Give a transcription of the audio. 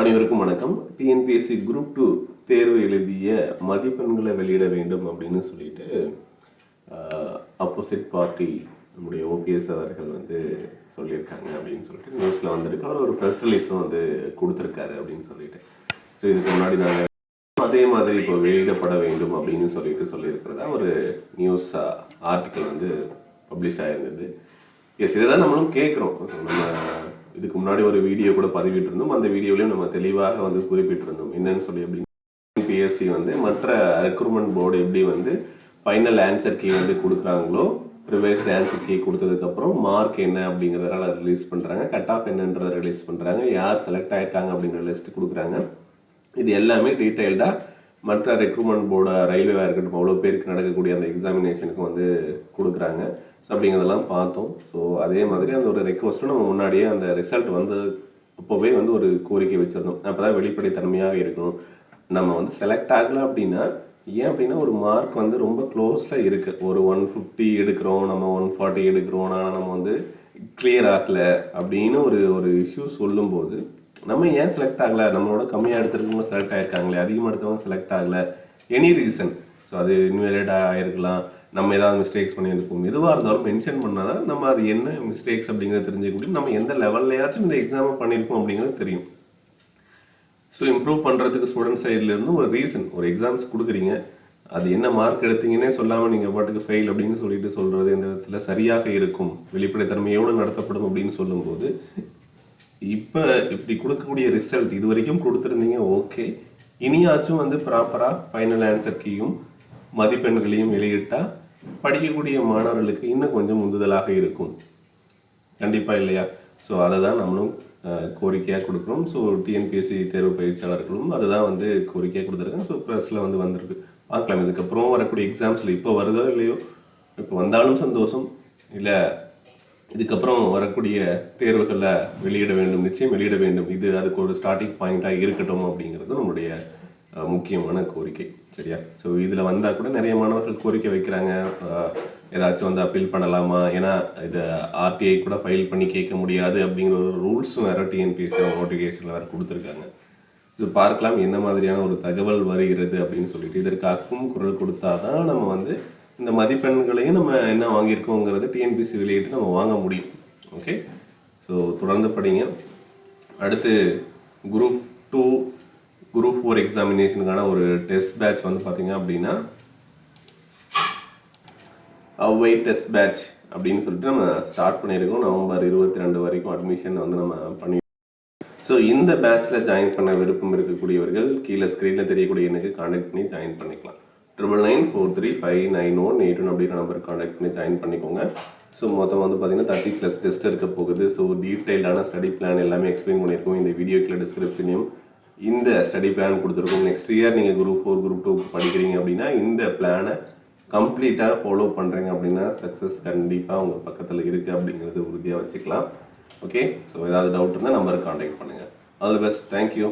அனைவருக்கும் வணக்கம். TNPSC group 2 தேர்வு எழுதிய மதிப்பெண்களை வெளியிட வேண்டும் அப்படின்னு சொல்லிட்டு அப்போசிட் பார்ட்டி நம்முடைய ஓபிஎஸ் அவர்கள் வந்து சொல்லியிருக்காங்க அப்படின்னு சொல்லிட்டு நியூஸில் வந்திருக்கு. அவர் ஒரு ப்ரெஸ் ரிலீஸும் வந்து கொடுத்துருக்காரு அப்படின்னு சொல்லிட்டு. ஸோ இதுக்கு முன்னாடி நாங்கள் அதே மாதிரி இப்போ வெளியிடப்பட வேண்டும் அப்படின்னு சொல்லியிருக்கிறதா ஒரு நியூஸ் ஆர்டிக்கல் வந்து பப்ளிஷ் ஆகிருந்தது. எஸ், இதை தான் நம்மளும் கேட்குறோம். நம்ம இதுக்கு முன்னாடி ஒரு வீடியோ கூட பதிவிட்டிருந்தோம். அந்த வீடியோலையும் நம்ம தெளிவாக வந்து குறிப்பிட்டிருந்தோம் என்னன்னு சொல்லி. அப்படின்னு பிஎஸ்சி வந்து மற்ற ரெக்ரூட்மெண்ட் போர்டு எப்படி வந்து ஃபைனல் ஆன்சர் கீ வந்து கொடுக்குறாங்களோ, ரிவைஸ்ட் ஆன்சர் கீ கொடுத்ததுக்கப்புறம் மார்க் என்ன அப்படிங்கிறதால ரிலீஸ் பண்ணுறாங்க, கட் ஆஃப் என்னன்றதை ரிலீஸ் பண்ணுறாங்க, யார் செலக்ட் ஆகிருக்காங்க அப்படிங்கிற லிஸ்ட் கொடுக்குறாங்க. இது எல்லாமே டீட்டெயில்டாக மற்ற ரெக்ரூட்மெண்ட் போர்டு ரயில்வேவாக இருக்கட்டும் அவ்வளோ பேருக்கு நடக்கக்கூடிய அந்த எக்ஸாமினேஷனுக்கு வந்து கொடுக்குறாங்க. ஸோ அப்படிங்கிறதெல்லாம் பார்த்தோம். ஸோ அதே மாதிரி அந்த ஒரு ரெக்வஸ்ட்டும் நம்ம முன்னாடியே அந்த ரிசல்ட் வந்து அப்போவே வந்து ஒரு கோரிக்கை வச்சுருந்தோம். அப்போ தான் வெளிப்படைத்தன்மையாக இருக்கணும். நம்ம வந்து செலக்ட் ஆகலை அப்படின்னா ஏன் அப்படின்னா ஒரு மார்க் வந்து ரொம்ப க்ளோஸில் இருக்குது. ஒரு 150 எடுக்கிறோம், நம்ம 140 எடுக்கிறோம், ஆனால் நம்ம வந்து கிளியர் ஆகலை அப்படின்னு ஒரு இஷ்யூ சொல்லும்போது நம்ம ஏன் செலக்ட் ஆகலை, நம்மளோட கம்மியாக எடுத்துருக்கவங்க செலக்ட் ஆகிருக்காங்களே, அதிகமாக எடுத்தவங்க செலக்ட் ஆகலை, எனி ரீசன். ஸோ அது இன்வேலிடாக ஆகிருக்கலாம், நம்ம ஏதாவது மிஸ்டேக்ஸ் பண்ணியிருப்போம், எதுவாக இருந்தாலும் மென்ஷன் பண்ணால் தான் நம்ம அது என்ன மிஸ்டேக்ஸ் அப்படிங்கிறத தெரிஞ்சுக்க முடியும். நம்ம எந்த லெவல்லையாச்சும் இந்த எக்ஸாமை பண்ணியிருக்கோம் அப்படிங்கிறது தெரியும். ஸோ இம்ப்ரூவ் பண்ணுறதுக்கு ஸ்டூடெண்ட் சைட்லேருந்து ஒரு ரீசன், ஒரு எக்ஸாம்ஸ் கொடுக்குறீங்க, அது என்ன மார்க் எடுத்தீங்கன்னே சொல்லாமல் நீங்கள் பாட்டுக்கு ஃபெயில் அப்படின்னு சொல்கிறது இந்த விதத்தில் சரியாக இருக்கும், வெளிப்படைத்தன்மையோடு நடத்தப்படும் அப்படின்னு சொல்லும்போது இப்போ இப்படி கொடுக்கக்கூடிய ரிசல்ட் இது வரைக்கும் கொடுத்துருந்தீங்க, ஓகே, இனியாச்சும் வந்து ப்ராப்பராக ஃபைனல் ஆன்சர் கீயும் மதிப்பெண்களையும் வெளியிட்டால் படிக்கக்கூடிய மாணவர்களுக்கு இன்னும் கொஞ்சம் உந்துதலாக இருக்கும். கண்டிப்பாக இல்லையா? ஸோ அதை தான் நம்மளும் கோரிக்கையாக கொடுக்குறோம். ஸோ டிஎன்பிஎஸ்சி தேர்வு பயிற்சியாளர்களும் அதை தான் வந்து கோரிக்கையாக கொடுத்துருக்காங்க. ஸோ ப்ரெஸ்ஸில் வந்து வந்திருக்கு, பார்க்கலாம். இதுக்கப்புறம் வரக்கூடிய எக்ஸாம்ஸில் இப்போ வருதோ இல்லையோ, இப்போ வந்தாலும் சந்தோஷம், இல்லை இதுக்கப்புறம் வரக்கூடிய தேர்வுகளில் வெளியிட வேண்டும், நிச்சயம் வெளியிட வேண்டும். இது அதுக்கு ஒரு ஸ்டார்டிங் பாயிண்ட்டாக இருக்கட்டும் அப்படிங்கிறது நம்மளுடைய முக்கியமான கோரிக்கை. சரியா? ஸோ இதில் வந்தால் கூட நிறைய மாணவர்கள் கோரிக்கை வைக்கிறாங்க, ஏதாச்சும் வந்து அப்பீல் பண்ணலாமா, ஏன்னா இதை ஆர்டிஐ கூட ஃபைல் பண்ணி கேட்க முடியாது அப்படிங்கிற ஒரு ரூல்ஸும் வேறு டிஎன்பிஎஸ்சி நோட்டிஃபிகேஷனில் வேறு கொடுத்துருக்காங்க. இது பார்க்கலாம் என்ன மாதிரியான ஒரு தகவல் வருகிறது அப்படின்னு சொல்லிட்டு. இதற்காகவும் குரல் கொடுத்தா தான் நம்ம வந்து இந்த மதிப்பெண்களையும் நம்ம என்ன வாங்கியிருக்கோங்கிறது டிஎன்பிஎஸ்சி வெளியிட்டு நம்ம வாங்க முடியும். ஓகே, ஸோ தொடர்ந்து படிங்க. அடுத்து குரூப் 2 குரூப் 4 எக்ஸாமினேஷனுக்கான ஒரு டெஸ்ட் பேட்ச் வந்து பார்த்தீங்க அப்படின்னா அவ்வை டெஸ்ட் பேட்ச் அப்படின்னு சொல்லிட்டு நம்ம ஸ்டார்ட் பண்ணியிருக்கோம். நவம்பர் 22 வரைக்கும் அட்மிஷன் வந்து நம்ம பண்ணி. ஸோ இந்த பேட்ச்சில் ஜாயின் பண்ண விருப்பம் இருக்கக்கூடியவர்கள் கீழே ஸ்க்ரீனில் தெரியக்கூடிய எண்ணுக்கு கான்டாக்ட் பண்ணி ஜாயின் பண்ணிக்கலாம். 9994359181 அப்படிங்கிற நம்பருக்கு கான்டாக்ட் பண்ணி ஜாயின் பண்ணிக்கோங்க. ஸோ மொத்தம் வந்து பார்த்தீங்கன்னா 30+ டெஸ்ட் இருக்க போகுது. ஸோ டீட்டெயில்டான ஸ்டடி பிளான் எல்லாமே எக்ஸ்பிளைன் பண்ணியிருக்கோம். இந்த வீடியோக்குள்ள டிஸ்கிரிப்ஷனையும் இந்த ஸ்டடி பிளான் கொடுத்துருக்கோம். நெக்ஸ்ட் இயர் நீங்கள் குரூப் 4 குரூப் 2 படிக்கிறீங்க அப்படின்னா இந்த பிளானை கம்ப்ளீட்டாக ஃபாலோ பண்ணுறீங்க அப்படின்னா சக்ஸஸ் கண்டிப்பாக உங்கள் பக்கத்தில் இருக்குது அப்படிங்கிறது உறுதியாக வச்சுக்கலாம். ஓகே, ஸோ ஏதாவது டவுட் இருந்தால் நம்பருக்கு கான்டாக்ட் பண்ணுங்கள். All the best. தேங்க்யூ.